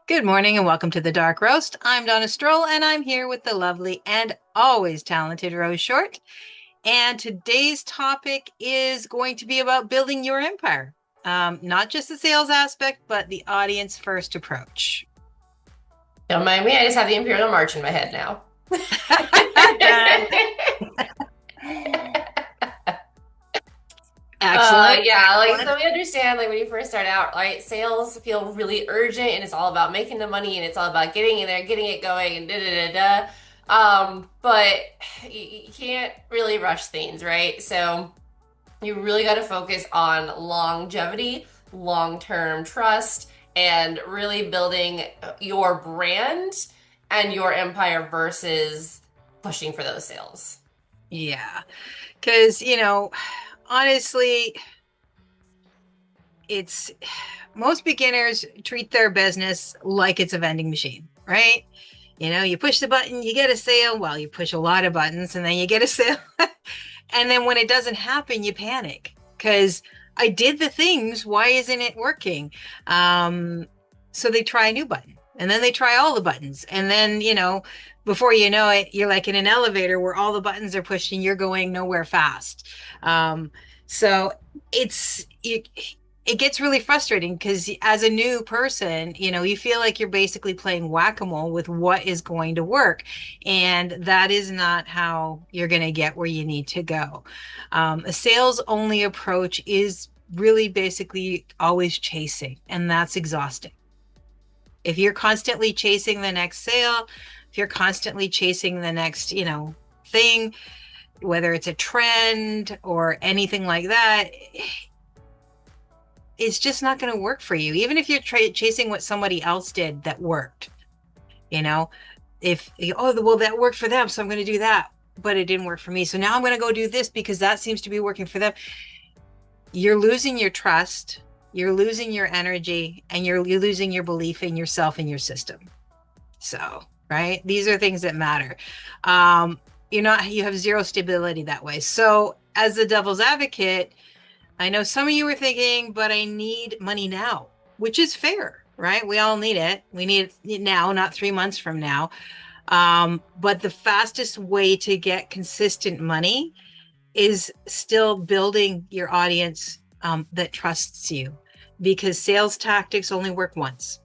Good morning and welcome to the Dark Roast. I'm Donna Stroll and I'm here with the lovely and always talented Rose Short. And today's topic is going to be about building your empire. Not just the sales aspect, but the audience first approach. Don't mind me, I just have the Imperial March in my head now. Excellent. So we understand, like, when you first start out, right, sales feel really urgent and it's all about making the money and it's all about getting in there, getting it going and da-da-da-da. But you can't really rush things, right? So you really got to focus on longevity, long-term trust, and really building your brand and your empire versus pushing for those sales. Yeah, because, honestly, it's most beginners treat their business like it's a vending machine, right? You push the button, you get a sale. Well, you push a lot of buttons and then you get a sale. And then when it doesn't happen, you panic because I did the things. Why isn't it working? So they try a new button and then they try all the buttons. And then, before you know it, you're like in an elevator where all the buttons are pushed and you're going nowhere fast. So it gets really frustrating because as a new person, you feel like you're basically playing whack-a-mole with what is going to work. And that is not how you're going to get where you need to go. A sales only approach is really basically always chasing, and that's exhausting. If you're constantly chasing the next sale, if you're constantly chasing the next, thing, whether it's a trend or anything like that, it's just not going to work for you. Even if you're chasing what somebody else did that worked, well, that worked for them, so I'm going to do that, but it didn't work for me. So now I'm going to go do this because that seems to be working for them. You're losing your trust, you're losing your energy, and you're losing your belief in yourself and your system. So, right? These are things that matter. You have zero stability that way. So as the devil's advocate, I know some of you are thinking, but I need money now, which is fair, right? We all need it. We need it now, not 3 months from now. But the fastest way to get consistent money is still building your audience that trusts you, because sales tactics only work once,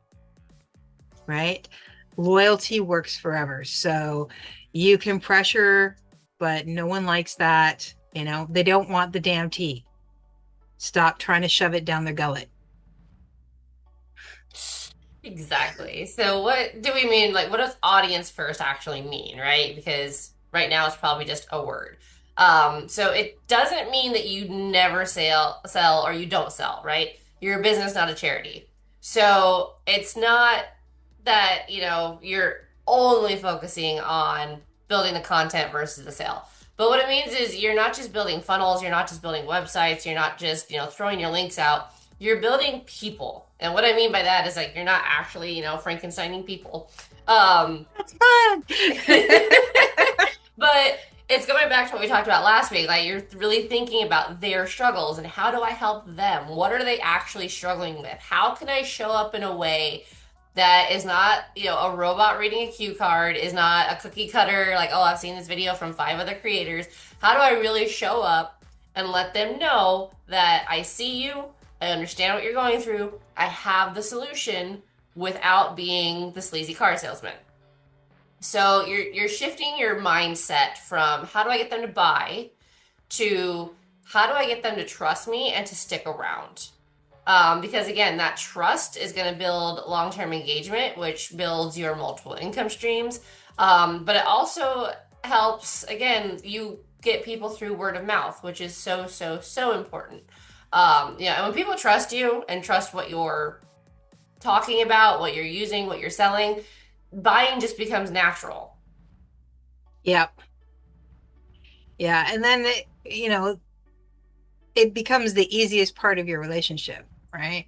right? Loyalty works forever. So you can pressure, but no one likes that. They don't want the damn tea. Stop trying to shove it down their gullet. Exactly. So what do we mean? Like, what does audience first actually mean, right? Because right now it's probably just a word. So it doesn't mean that you never sell or you don't sell, right? You're a business, not a charity. So it's not that, you're only focusing on building the content versus the sale. But what it means is you're not just building funnels, you're not just building websites, you're not just, throwing your links out. You're building people. And what I mean by that is, like, you're not actually, Frankensteining people. That's fun. But it's going back to what we talked about last week. Like, you're really thinking about their struggles and how do I help them? What are they actually struggling with? How can I show up in a way that is not, a robot reading a cue card, is not a cookie cutter, like, oh, I've seen this video from 5 other creators. How do I really show up and let them know that I see you, I understand what you're going through, I have the solution, without being the sleazy car salesman? So you're shifting your mindset from how do I get them to buy to how do I get them to trust me and to stick around? Because again, that trust is going to build long-term engagement, which builds your multiple income streams. But it also helps, again, you get people through word of mouth, which is so, so, so important. And when people trust you and trust what you're talking about, what you're using, what you're selling, buying just becomes natural. Yep. Yeah. And then, it becomes the easiest part of your relationship, right?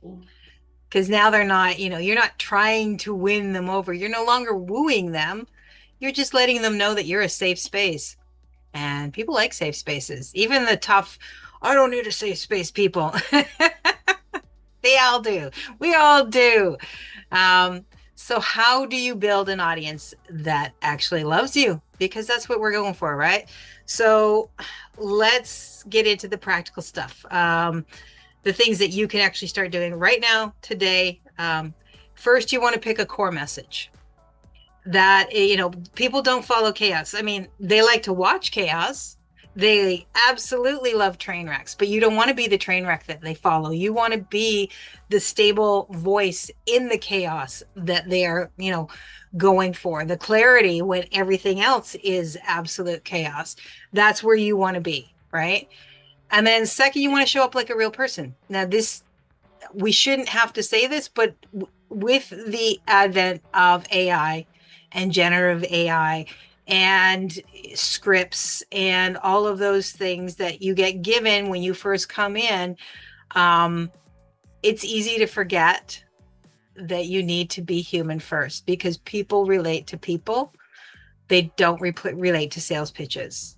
Because now they're not, you're not trying to win them over. You're no longer wooing them. You're just letting them know that you're a safe space. And people like safe spaces. Even the tough, I don't need a safe space people. They all do. We all do. So how do you build an audience that actually loves you? Because that's what we're going for, right? So let's get into the practical stuff. The things that you can actually start doing right now, today. First, you want to pick a core message that, people don't follow chaos. I mean, they like to watch chaos. They absolutely love train wrecks, but you don't want to be the train wreck that they follow. You want to be the stable voice in the chaos that they are, going for, the clarity when everything else is absolute chaos. That's where you want to be, right? And then second, you want to show up like a real person. Now, we shouldn't have to say this, but with the advent of AI and generative AI and scripts and all of those things that you get given when you first come in, it's easy to forget that you need to be human first, because people relate to people. They don't relate to sales pitches,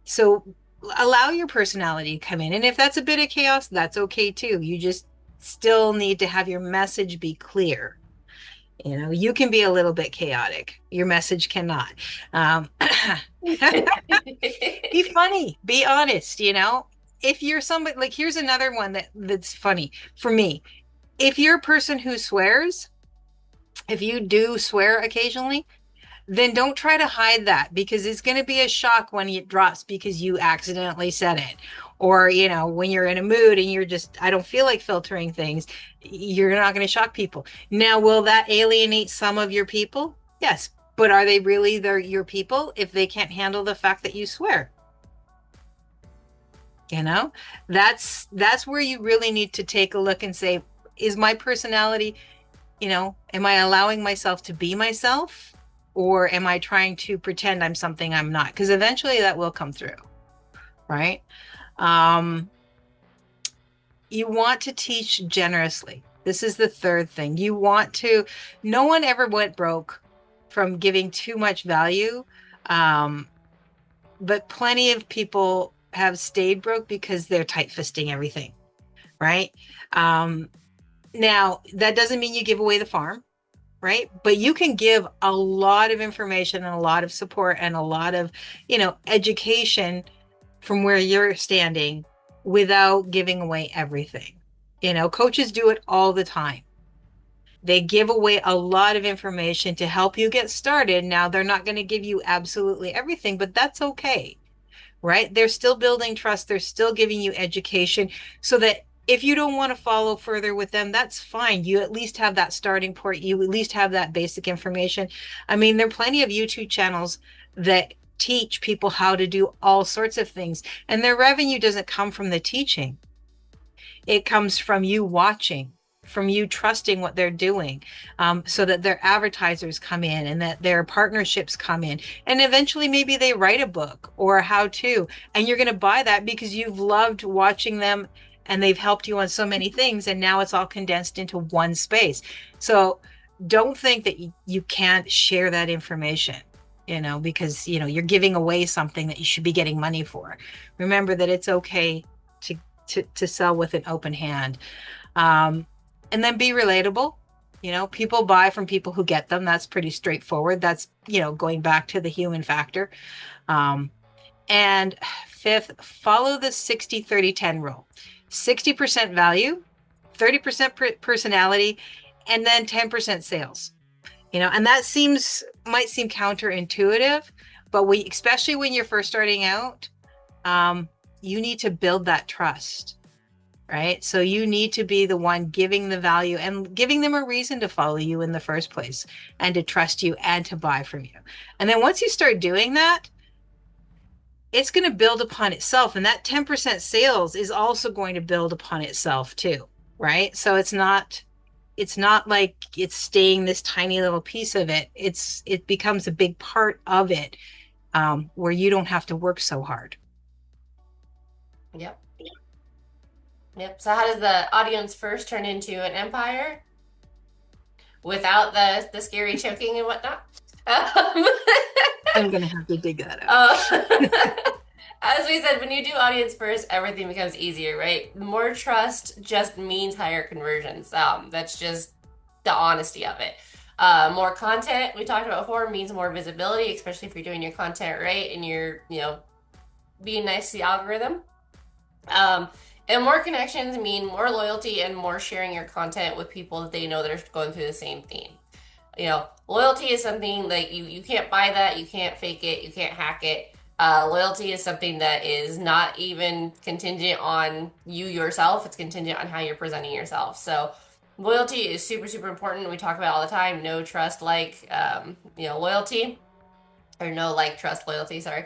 So allow your personality to come in. And if that's a bit of chaos, that's okay too. You just still need to have your message be clear. You can be a little bit chaotic. Your message cannot. Be funny, be honest, If you're somebody, like, here's another one that's funny for me. If you're a person who swears, if you do swear occasionally, then don't try to hide that, because it's going to be a shock when it drops because you accidentally said it. Or, when you're in a mood and you're just, I don't feel like filtering things, you're not going to shock people. Now, will that alienate some of your people? Yes. But are they really your people if they can't handle the fact that you swear? That's where you really need to take a look and say, is my personality, am I allowing myself to be myself? Or am I trying to pretend I'm something I'm not? Because eventually that will come through, right? You want to teach generously. This is the third thing. No one ever went broke from giving too much value. But plenty of people have stayed broke because they're tight-fisting everything, right? Now, that doesn't mean you give away the farm, right? But you can give a lot of information and a lot of support and a lot of, education from where you're standing without giving away everything. Coaches do it all the time. They give away a lot of information to help you get started. Now, they're not going to give you absolutely everything, but that's okay, right? They're still building trust. They're still giving you education, so that if you don't want to follow further with them, that's fine. You at least have that starting point. You at least have that basic information. I mean, there are plenty of YouTube channels that teach people how to do all sorts of things, and their revenue doesn't come from the teaching. It comes from you watching, from you trusting what they're doing, so that their advertisers come in and that their partnerships come in. And eventually maybe they write a book or a how-to, and you're going to buy that because you've loved watching them and they've helped you on so many things. And now it's all condensed into one space. So don't think that you can't share that information, because, you're giving away something that you should be getting money for. Remember that it's okay to sell with an open hand. And then be relatable. People buy from people who get them. That's pretty straightforward. That's, going back to the human factor. And fifth, follow the 60-30-10 rule. 60% value, 30% personality, and then 10% sales. And that might seem counterintuitive, but especially when you're first starting out, you need to build that trust, right? So you need to be the one giving the value and giving them a reason to follow you in the first place and to trust you and to buy from you. And then once you start doing that, it's going to build upon itself. And that 10% sales is also going to build upon itself too, right? So it's not like it's staying this tiny little piece of it. It becomes a big part of it, where you don't have to work so hard. Yep. So how does the audience first turn into an empire without the scary choking and whatnot? I'm gonna have to dig that out. As we said, when you do audience first, everything becomes easier, right? More trust just means higher conversions. That's just the honesty of it. More content, we talked about before, means more visibility, especially if you're doing your content right and you're, being nice to the algorithm. And more connections mean more loyalty and more sharing your content with people that they know that are going through the same theme. Loyalty is something like you can't buy that, you can't fake it, you can't hack it. Loyalty is something that is not even contingent on you yourself. It's contingent on how you're presenting yourself. So loyalty is super, super important. We talk about it all the time. No, trust, like, loyalty. Or no, like, trust, loyalty, sorry.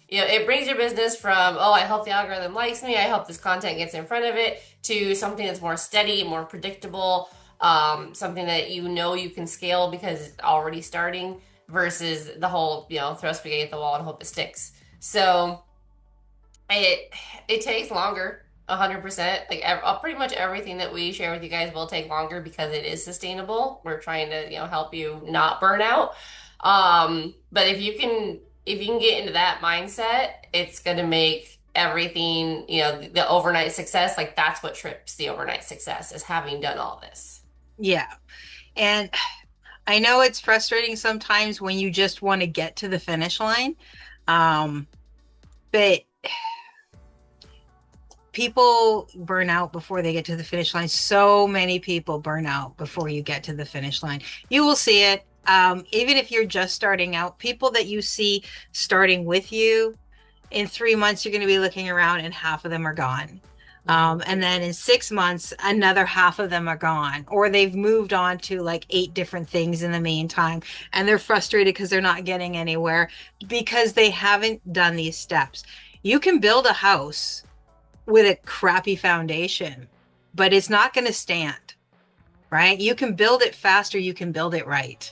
It brings your business from, oh, I hope the algorithm likes me, I hope this content gets in front of it, to something that's more steady, more predictable, something that you can scale because it's already starting, versus the whole, throw spaghetti at the wall and hope it sticks. So it takes longer, 100%. Like pretty much everything that we share with you guys will take longer because it is sustainable. We're trying to, help you not burn out. But if you can get into that mindset, it's going to make everything, the overnight success, like that's what trips the overnight success, is having done all this. Yeah. And I know it's frustrating sometimes when you just want to get to the finish line. But people burn out before they get to the finish line. So many people burn out before you get to the finish line. You will see it. Even if you're just starting out, people that you see starting with you, in 3 months, you're going to be looking around and half of them are gone. And then in 6 months, another half of them are gone, or they've moved on to like 8 different things in the meantime. And they're frustrated because they're not getting anywhere because they haven't done these steps. You can build a house with a crappy foundation, but it's not going to stand, right? You can build it faster. You can build it right.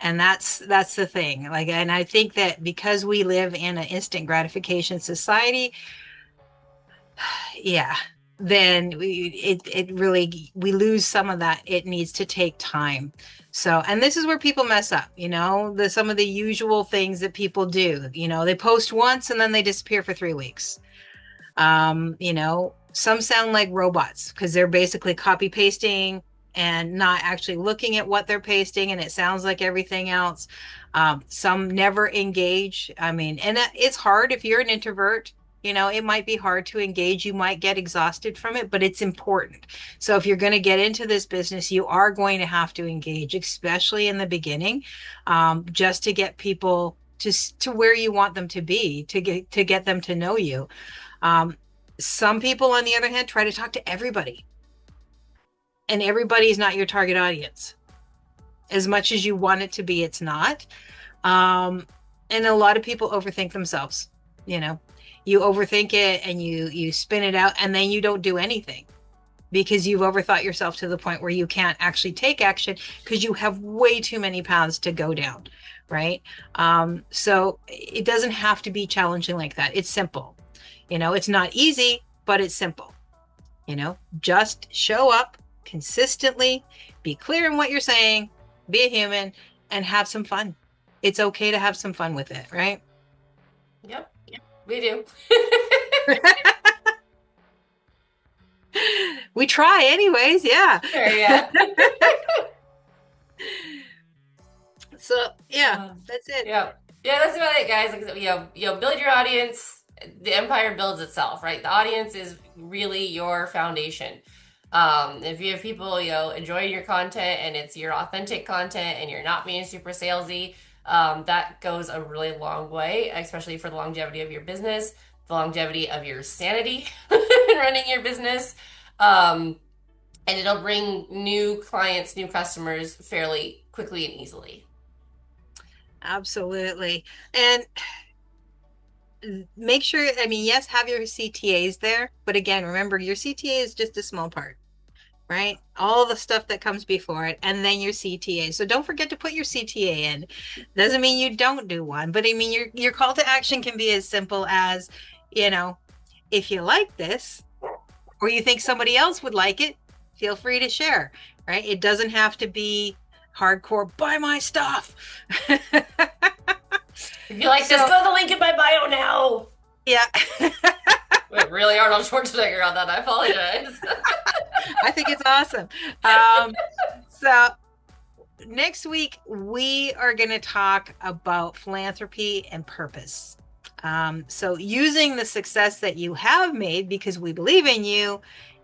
And that's the thing. And I think that because we live in an instant gratification society, then we lose some of that. It needs to take time. So, and this is where people mess up, some of the usual things that people do, they post once and then they disappear for 3 weeks. Some sound like robots because they're basically copy pasting and not actually looking at what they're pasting, and it sounds like everything else. Some never engage. And it's hard if you're an introvert. It might be hard to engage. You might get exhausted from it, but it's important. So if you're going to get into this business, you are going to have to engage, especially in the beginning, just to get people to where you want them to be, to get them to know you. Some people, on the other hand, try to talk to everybody. And everybody is not your target audience. As much as you want it to be, it's not. And a lot of people overthink themselves. You overthink it and you spin it out, and then you don't do anything because you've overthought yourself to the point where you can't actually take action because you have way too many paths to go down, right? So it doesn't have to be challenging like that. It's simple. It's not easy, but it's simple. Just show up consistently, be clear in what you're saying, be a human, and have some fun. It's okay to have some fun with it, right? Yep, we do. We try anyways, yeah. Sure, yeah. So that's it. Yeah, that's about it, guys. Like, build your audience. The empire builds itself, right? The audience is really your foundation. If you have people, enjoying your content and it's your authentic content and you're not being super salesy, that goes a really long way, especially for the longevity of your business, the longevity of your sanity in running your business. And it'll bring new clients, new customers fairly quickly and easily. Absolutely. And make sure, yes, have your CTAs there, but again, remember, your CTA is just a small part, right? All the stuff that comes before it, and then your CTA. So don't forget to put your CTA in. Doesn't mean you don't do one, but your call to action can be as simple as, if you like this, or you think somebody else would like it, feel free to share, right? It doesn't have to be hardcore, buy my stuff. If you like this, go to the link in my bio now. Yeah. Wait, really, Arnold Schwarzenegger on that? I apologize. I think it's awesome. So next week, we are going to talk about philanthropy and purpose. So using the success that you have made because we believe in you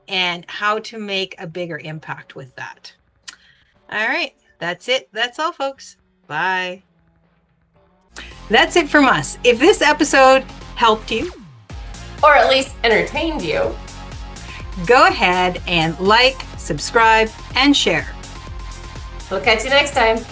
and how to make a bigger impact with that. All right. That's it. That's all, folks. Bye. That's it from us. If this episode helped you, or at least entertained you, go ahead and like, subscribe, and share. We'll catch you next time.